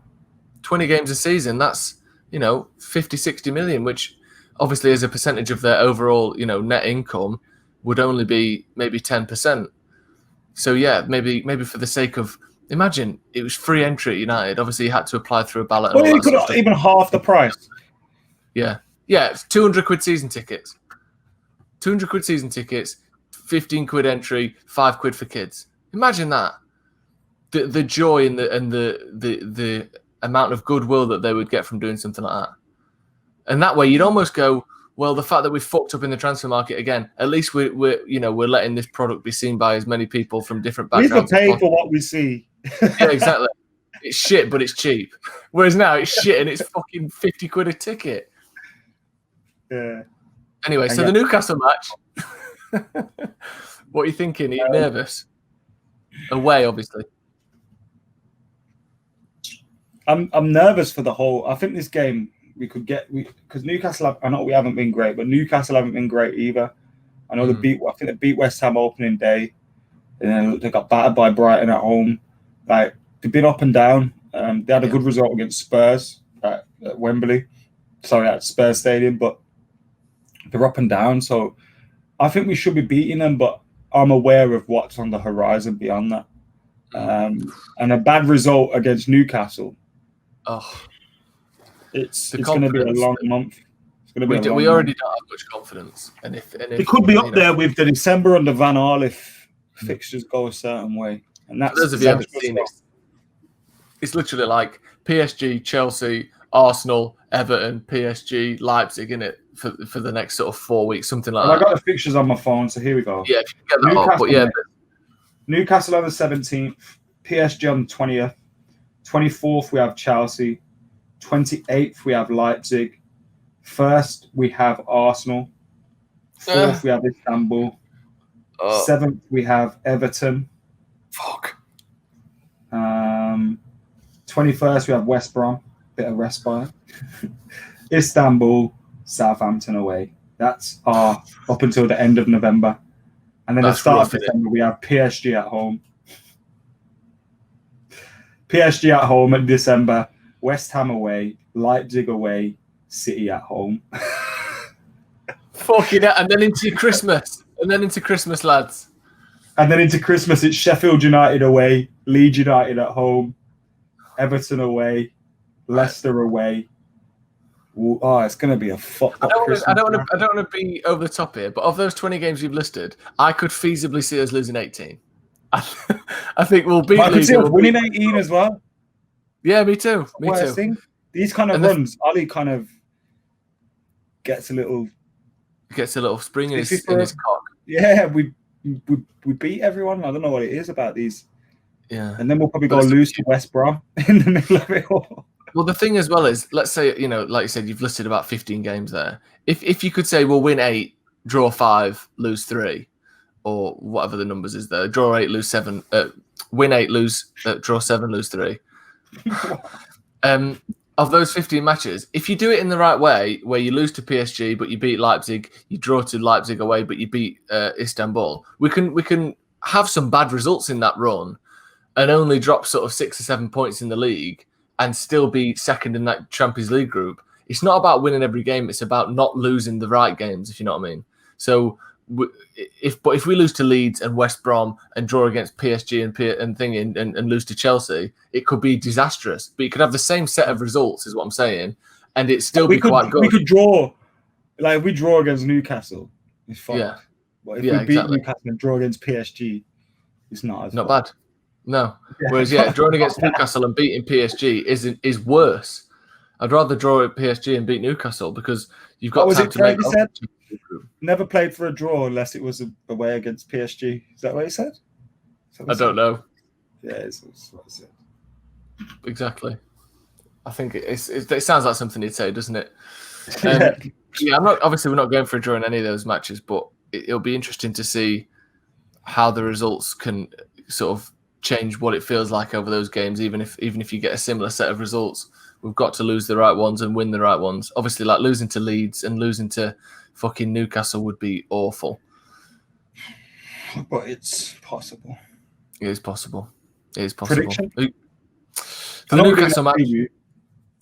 20 games a season, that's, 50, 60 million, which obviously as a percentage of their overall, net income would only be maybe 10%. So yeah, maybe for the sake of, imagine it was free entry at United. Obviously, you had to apply through a ballot. And Well, all you that could sort of even half the price. Yeah, it's 200 quid season tickets. 200 quid season tickets, 15 quid entry, 5 quid for kids. Imagine that. The joy and the amount of goodwill that they would get from doing something like that. And that way, you'd almost go, well, the fact that we fucked up in the transfer market again, at least we're letting this product be seen by as many people from different backgrounds. We can pay for what we see. Yeah, exactly. It's shit, but it's cheap. Whereas now it's shit and it's fucking 50 quid a ticket. Yeah. Anyway, so the Newcastle match. What are you thinking? Are you nervous? Away, obviously. I'm nervous for the whole. I think this game we could get because Newcastle. I know we haven't been great, but Newcastle haven't been great either. I know I think they beat West Ham opening day, and then they got battered by Brighton at home. Like they've been up and down. They had a good result against Spurs at Wembley. Sorry, at Spurs Stadium, but they're up and down. So I think we should be beating them, but I'm aware of what's on the horizon beyond that. And a bad result against Newcastle. Oh, it's going to be a long month. It's going to be. We already don't have much confidence, and if it could be up there with the December under Van Gaal if fixtures go a certain way. And that's those of you who haven't seen it. It's literally like PSG, Chelsea, Arsenal, Everton, PSG, Leipzig in it for the next sort of 4 weeks, something like that. I got the fixtures on my phone, so here we go. Yeah, if you can get that up, but yeah. Newcastle on the 17th, PSG on the 20th, 24th we have Chelsea, 28th we have Leipzig, 1st we have Arsenal, 4th we have Istanbul, 7th we have Everton. Fuck. 21st we have West Brom, bit of respite. Istanbul, Southampton away. That's our up until the end of November. And then at the start of December, we have PSG at home. PSG at home in December, West Ham away, Leipzig away, City at home. Fucking hell. And then into Christmas. Lads. And then into Christmas, it's Sheffield United away, Leeds United at home, Everton away, Leicester away. Oh, it's going to be a fucked up Christmas. I don't want to be over the top here, but of those 20 games you've listed, I could feasibly see us losing 18. I think we'll beat. I could see us winning 18 as well. Yeah, me too. Me too. These kind of runs, Ali kind of gets a little spring in his cock. Yeah, we beat everyone. I don't know what it is about these. Yeah, and then we'll probably go lose to West Brom in the middle of it all. Well, the thing as well is, let's say, like you said, you've listed about 15 games there. If you could say, we'll win 8, draw 5, lose 3, or whatever the numbers is there, draw 8, lose 7, win 8, lose, draw 7, lose 3. Of those 15 matches, if you do it in the right way, where you lose to PSG but you beat Leipzig, you draw to Leipzig away but you beat Istanbul, we can have some bad results in that run and only drop sort of 6 or 7 points in the league and still be second in that Champions League group. It's not about winning every game. It's about not losing the right games, if you know what I mean. So if we lose to Leeds and West Brom and draw against PSG and lose to Chelsea, it could be disastrous. But you could have the same set of results, is what I'm saying, and it still be quite good. We could draw, like if we draw against Newcastle, it's fine. Yeah. But if we beat Newcastle and draw against PSG, it's not bad. No. Yeah. Whereas, drawing against Newcastle and beating PSG is worse. I'd rather draw at PSG and beat Newcastle because you've got time to make. Never played for a draw unless it was away against PSG. Is that what he said? I don't know. Yeah, it's what he said. Exactly. I think it sounds like something he'd say, doesn't it? Yeah, we're not going for a draw in any of those matches, but it'll be interesting to see how the results can sort of change what it feels like over those games. Even if you get a similar set of results, we've got to lose the right ones and win the right ones. Obviously, like losing to Leeds and losing to fucking Newcastle would be awful. But it's possible. It is possible. Prediction? For the Newcastle match,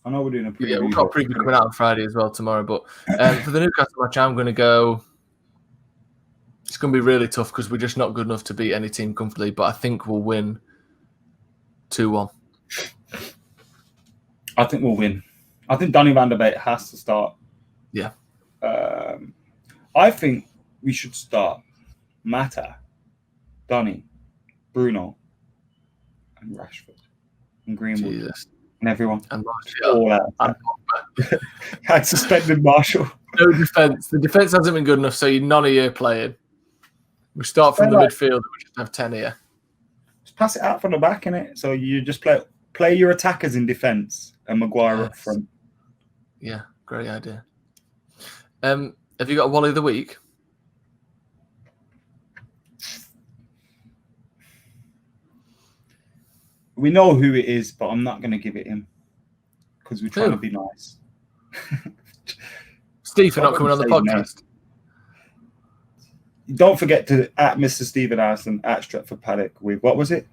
I know we're doing a preview. Yeah, we've got a preview coming out on Friday as well tomorrow. But for the Newcastle match, I'm going to go It's going to be really tough because we're just not good enough to beat any team comfortably. But I think we'll win 2-1. I think we'll win. I think Donny van der Beek has to start. Yeah. I think we should start Mata, Donny, Bruno, and Rashford, and Greenwood, Jesus. and everyone. And Martial. All out. Had suspended Marshall. No defence. The defence hasn't been good enough, so you're none of you playing. We start from the midfield and we just have 10 here. Just pass it out from the back, innit? So you just play your attackers in defence and Maguire up front. Yeah, great idea. Have you got a Wally of the Week? We know who it is, but I'm not going to give it him because we're trying to be nice. Steve, for not coming on the podcast. Don't forget to at Mr. Stephen Allison at Stretford Paddock with what was it?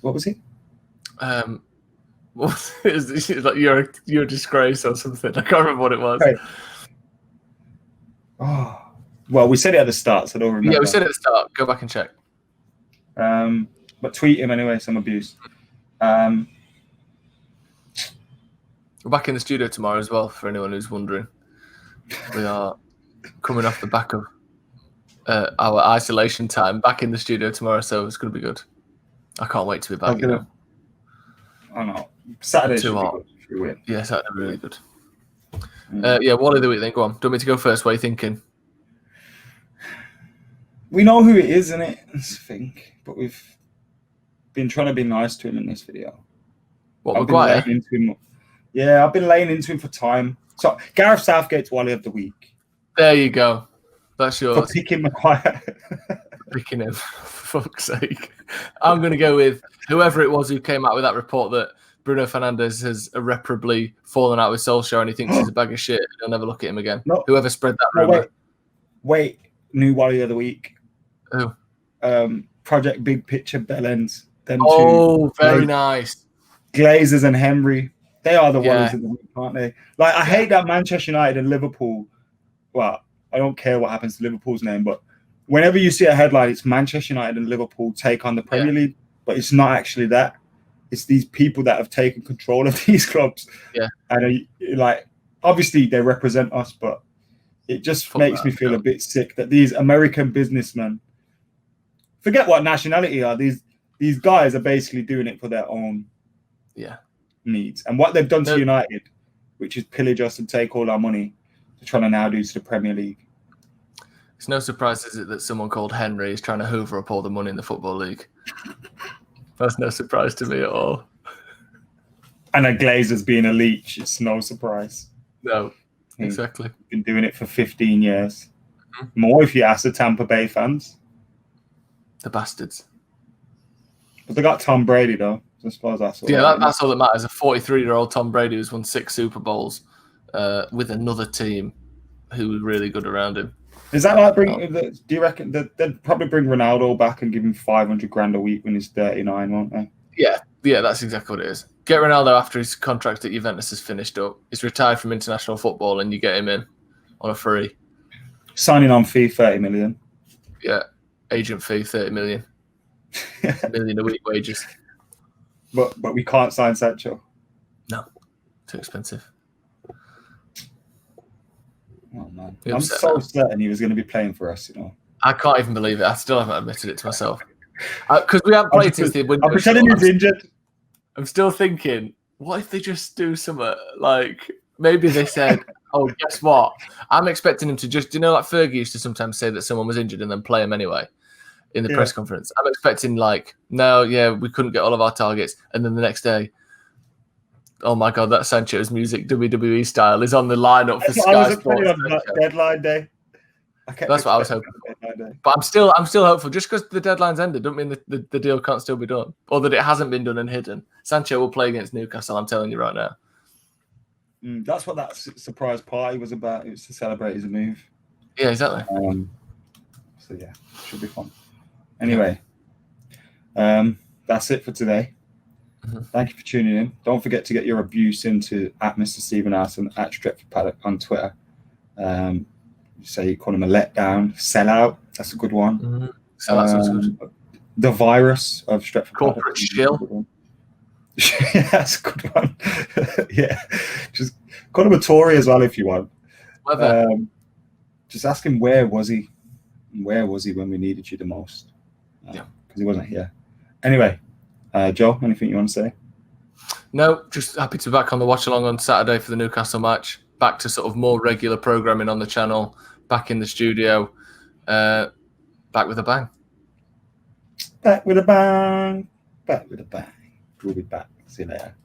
What was it? Like you're a disgrace or something. I can't remember what it was. Right. Oh, well, we said it at the start, so I don't remember. Yeah, we said it at the start. Go back and check. But tweet him anyway, some abuse. We're back in the studio tomorrow as well, for anyone who's wondering. We are coming off the back of our isolation time, back in the studio tomorrow, so it's going to be good. I can't wait to be back. I know. Saturday should be good if we win. Yeah, Saturday really good. Yeah, what of the week then? Go on. Do you want me to go first? What are you thinking? We know who it is, innit? I think, but we've been trying to be nice to him in this video. What, Maguire? Yeah, I've been laying into him for time. So Gareth Southgate's Wally of the Week. There you go. That's yours. For picking Maguire. Picking him, for fuck's sake. I'm going to go with whoever it was who came out with that report that Bruno Fernandes has irreparably fallen out with Solskjaer and he thinks he's a bag of shit. He'll never look at him again. No, whoever spread that rumor. Wait. New Wally of the Week. Who? Project Big Picture Bellends. Very nice. Glazers and Henry. They are the Wallies of the Week, aren't they? Like, I hate that Manchester United and Liverpool. Well, I don't care what happens to Liverpool's name, but whenever you see a headline, it's Manchester United and Liverpool take on the Premier League, but it's not actually that. It's these people that have taken control of these clubs. Yeah. And like, obviously they represent us, but it just makes me feel a bit sick that these American businessmen, forget what nationality are, these guys are basically doing it for their own needs. And what they've done to United, which is pillage us and take all our money, they're trying to now do to the Premier League. It's no surprise, is it, that someone called Henry is trying to hoover up all the money in the Football League? That's no surprise to me at all. And a Glazer's being a leech, it's no surprise. No, exactly. Been doing it for 15 years. More if you ask the Tampa Bay fans. The bastards. But they got Tom Brady, though, as far as that's all. Yeah, that's all that matters. A 43-year-old Tom Brady who's won 6 Super Bowls with another team who was really good around him. Is that like do you reckon that they'd probably bring Ronaldo back and give him $500,000 a week when he's 39, won't they? Yeah, that's exactly what it is. Get Ronaldo after his contract at Juventus is finished up. He's retired from international football, and you get him in on a free. Signing on fee $30 million. Yeah, agent fee $30 million. $1 million a week wages. But we can't sign Sancho. No, too expensive. Oh man, I'm so certain he was going to be playing for us. You know, I can't even believe it. I still haven't admitted it to myself because we haven't played since the window. I'm pretending he's injured. I'm still thinking, what if they just do something like maybe they said, "Oh, guess what? I'm expecting him to just, like Fergie used to sometimes say that someone was injured and then play him anyway in the press conference." I'm expecting we couldn't get all of our targets, and then the next day, oh my God, that Sancho's music, WWE style, is on the lineup for Sky Sports. On deadline day. That's what I was hoping for. But I'm still hopeful. Just because the deadline's ended, don't mean the deal can't still be done, or that it hasn't been done and hidden. Sancho will play against Newcastle. I'm telling you right now. That's what that surprise party was about. It was to celebrate his move. Yeah, exactly. So yeah, should be fun. Anyway, that's it for today. Thank you for tuning in. Don't forget to get your abuse into at Mr. Stephen Allison at Stretford Paddock on Twitter. You say you call him a letdown, sellout, That's a good one. So that sounds good. The Virus of Stretford. Corporate Shill. Yeah, that's a good one. Yeah, just call him a Tory as well if you want. Just ask him where was he when we needed you the most? Because he wasn't here. Anyway, Joe, anything you want to say? No, just happy to be back on the watch along on Saturday for the Newcastle match. Back to sort of more regular programming on the channel. Back in the studio. Back with a bang. Back with a bang. Back with a bang. We'll be back. See you later.